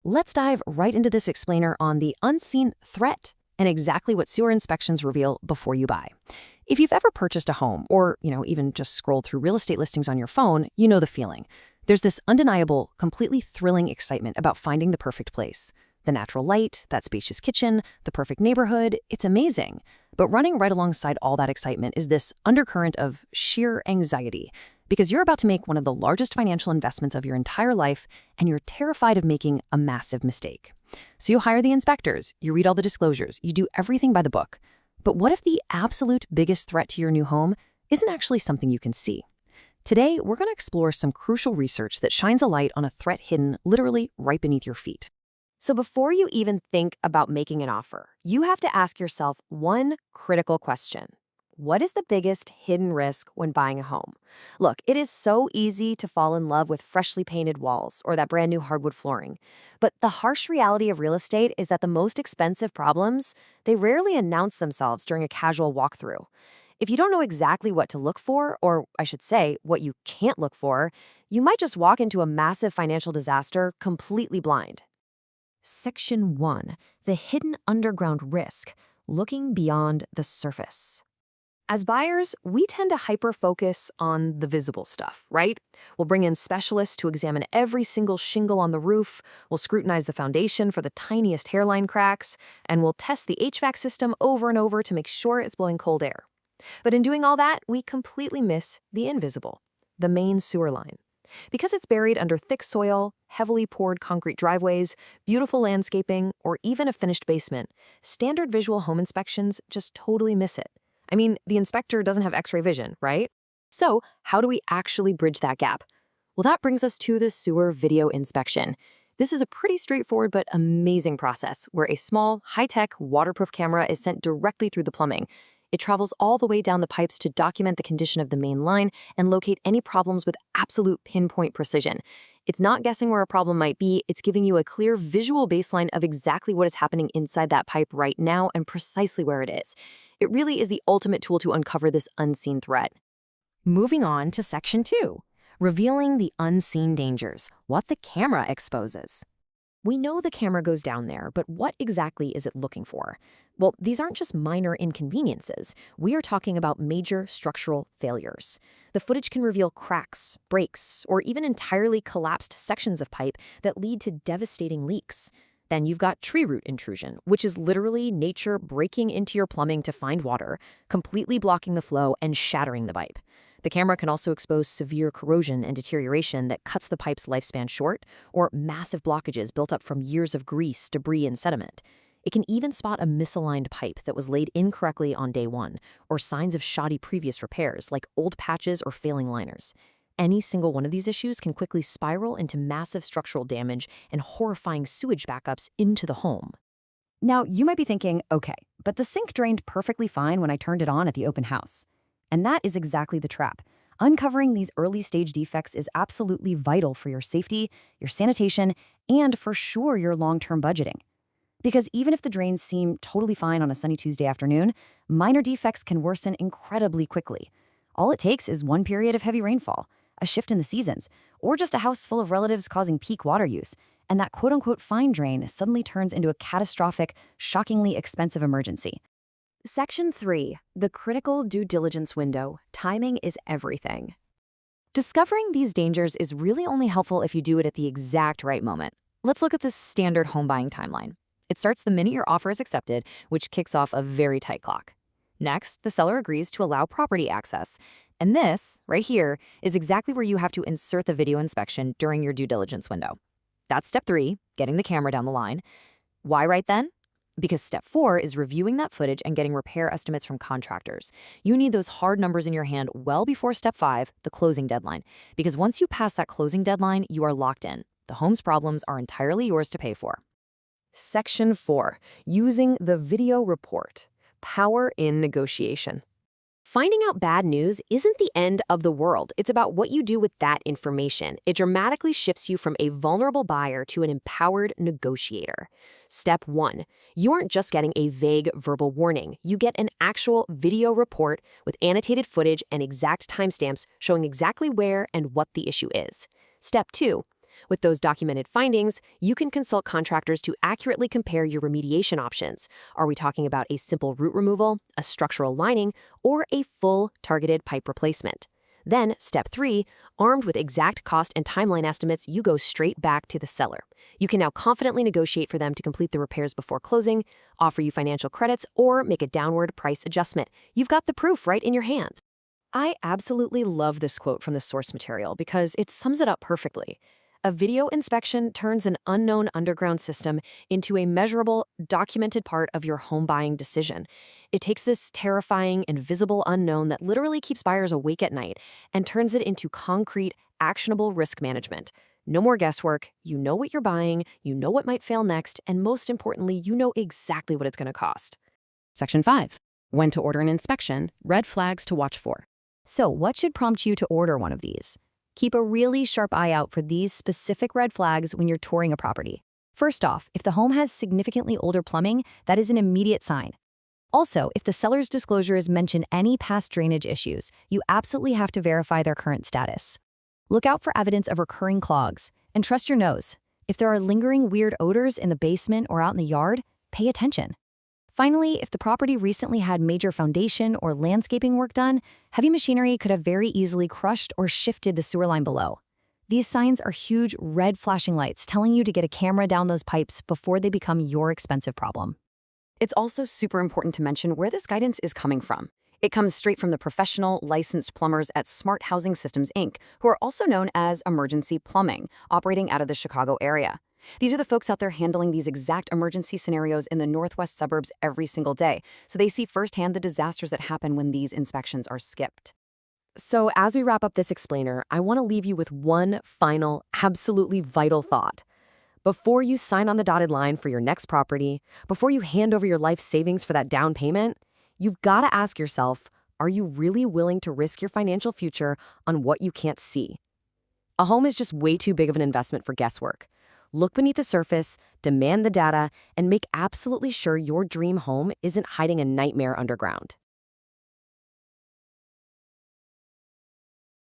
let's dive right into this explainer on the unseen threat and exactly what sewer inspections reveal before you buy. If you've ever purchased a home or, even just scrolled through real estate listings on your phone, you know the feeling. There's this undeniable, completely thrilling excitement about finding the perfect place. The natural light, that spacious kitchen, the perfect neighborhood, it's amazing. But running right alongside all that excitement is this undercurrent of sheer anxiety, because you're about to make one of the largest financial investments of your entire life, and you're terrified of making a massive mistake. So you hire the inspectors, you read all the disclosures, you do everything by the book. But what if the absolute biggest threat to your new home isn't actually something you can see? Today, we're going to explore some crucial research that shines a light on a threat hidden literally right beneath your feet. So before you even think about making an offer, you have to ask yourself one critical question. What is the biggest hidden risk when buying a home? Look, it is so easy to fall in love with freshly painted walls or that brand new hardwood flooring. But the harsh reality of real estate is that the most expensive problems, they rarely announce themselves during a casual walkthrough. If you don't know exactly what to look for, or I should say, what you can't look for, you might just walk into a massive financial disaster completely blind. Section 1. The hidden underground risk, looking beyond the surface. As buyers, we tend to hyper-focus on the visible stuff, right? We'll bring in specialists to examine every single shingle on the roof, we'll scrutinize the foundation for the tiniest hairline cracks, and we'll test the HVAC system over and over to make sure it's blowing cold air. But in doing all that, we completely miss the invisible, the main sewer line. Because it's buried under thick soil, heavily poured concrete driveways, beautiful landscaping, or even a finished basement, standard visual home inspections just totally miss it. I mean, the inspector doesn't have X-ray vision, right? So, how do we actually bridge that gap? Well, that brings us to the sewer video inspection. This is a pretty straightforward but amazing process where a small, high-tech, waterproof camera is sent directly through the plumbing. It travels all the way down the pipes to document the condition of the main line and locate any problems with absolute pinpoint precision. It's not guessing where a problem might be, it's giving you a clear visual baseline of exactly what is happening inside that pipe right now and precisely where it is. It really is the ultimate tool to uncover this unseen threat. Moving on to Section 2, revealing the unseen dangers, what the camera exposes. We know the camera goes down there, but what exactly is it looking for? Well, these aren't just minor inconveniences. We are talking about major structural failures. The footage can reveal cracks, breaks, or even entirely collapsed sections of pipe that lead to devastating leaks. Then you've got tree root intrusion, which is literally nature breaking into your plumbing to find water, completely blocking the flow and shattering the pipe. The camera can also expose severe corrosion and deterioration that cuts the pipe's lifespan short, or massive blockages built up from years of grease, debris, and sediment. It can even spot a misaligned pipe that was laid incorrectly on day one, or signs of shoddy previous repairs, like old patches or failing liners. Any single one of these issues can quickly spiral into massive structural damage and horrifying sewage backups into the home. Now, you might be thinking, okay, but the sink drained perfectly fine when I turned it on at the open house. And that is exactly the trap. Uncovering these early-stage defects is absolutely vital for your safety, your sanitation, and for sure your long-term budgeting. Because even if the drains seem totally fine on a sunny Tuesday afternoon, minor defects can worsen incredibly quickly. All it takes is one period of heavy rainfall, a shift in the seasons, or just a house full of relatives causing peak water use, and that quote-unquote fine drain suddenly turns into a catastrophic, shockingly expensive emergency. Section 3. The critical due diligence window. Timing is everything. Discovering these dangers is really only helpful if you do it at the exact right moment. Let's look at the standard home buying timeline. It starts the minute your offer is accepted, which kicks off a very tight clock. Next, the seller agrees to allow property access. And this, right here, is exactly where you have to insert the video inspection during your due diligence window. That's step 3, getting the camera down the line. Why right then? Because step 4 is reviewing that footage and getting repair estimates from contractors. You need those hard numbers in your hand well before step 5, the closing deadline. Because once you pass that closing deadline, you are locked in. The home's problems are entirely yours to pay for. Section 4. Using the video report. Power in negotiation. Finding out bad news isn't the end of the world. It's about what you do with that information. It dramatically shifts you from a vulnerable buyer to an empowered negotiator. Step 1. You aren't just getting a vague verbal warning. You get an actual video report with annotated footage and exact timestamps showing exactly where and what the issue is. Step 2. With those documented findings, you can consult contractors to accurately compare your remediation options. Are we talking about a simple root removal, a structural lining, or a full targeted pipe replacement? Then, step 3, armed with exact cost and timeline estimates, you go straight back to the seller. You can now confidently negotiate for them to complete the repairs before closing, offer you financial credits, or make a downward price adjustment. You've got the proof right in your hand. I absolutely love this quote from the source material because it sums it up perfectly. A video inspection turns an unknown underground system into a measurable, documented part of your home buying decision. It takes this terrifying, invisible unknown that literally keeps buyers awake at night and turns it into concrete, actionable risk management. No more guesswork. You know what you're buying, you know what might fail next, and most importantly, you know exactly what it's going to cost. Section 5. When to order an inspection, red flags to watch for. So, what should prompt you to order one of these? Keep a really sharp eye out for these specific red flags when you're touring a property. First off, if the home has significantly older plumbing, that is an immediate sign. Also, if the seller's disclosures mention any past drainage issues, you absolutely have to verify their current status. Look out for evidence of recurring clogs, and trust your nose. If there are lingering weird odors in the basement or out in the yard, pay attention. Finally, if the property recently had major foundation or landscaping work done, heavy machinery could have very easily crushed or shifted the sewer line below. These signs are huge red flashing lights telling you to get a camera down those pipes before they become your expensive problem. It's also super important to mention where this guidance is coming from. It comes straight from the professional, licensed plumbers at Smart Housing Systems, Inc., who are also known as Emergency Plumbing, operating out of the Chicago area. These are the folks out there handling these exact emergency scenarios in the northwest suburbs every single day, so they see firsthand the disasters that happen when these inspections are skipped. So as we wrap up this explainer, I want to leave you with one final, absolutely vital thought. Before you sign on the dotted line for your next property, before you hand over your life savings for that down payment, you've got to ask yourself, are you really willing to risk your financial future on what you can't see? A home is just way too big of an investment for guesswork. Look beneath the surface, demand the data, and make absolutely sure your dream home isn't hiding a nightmare underground.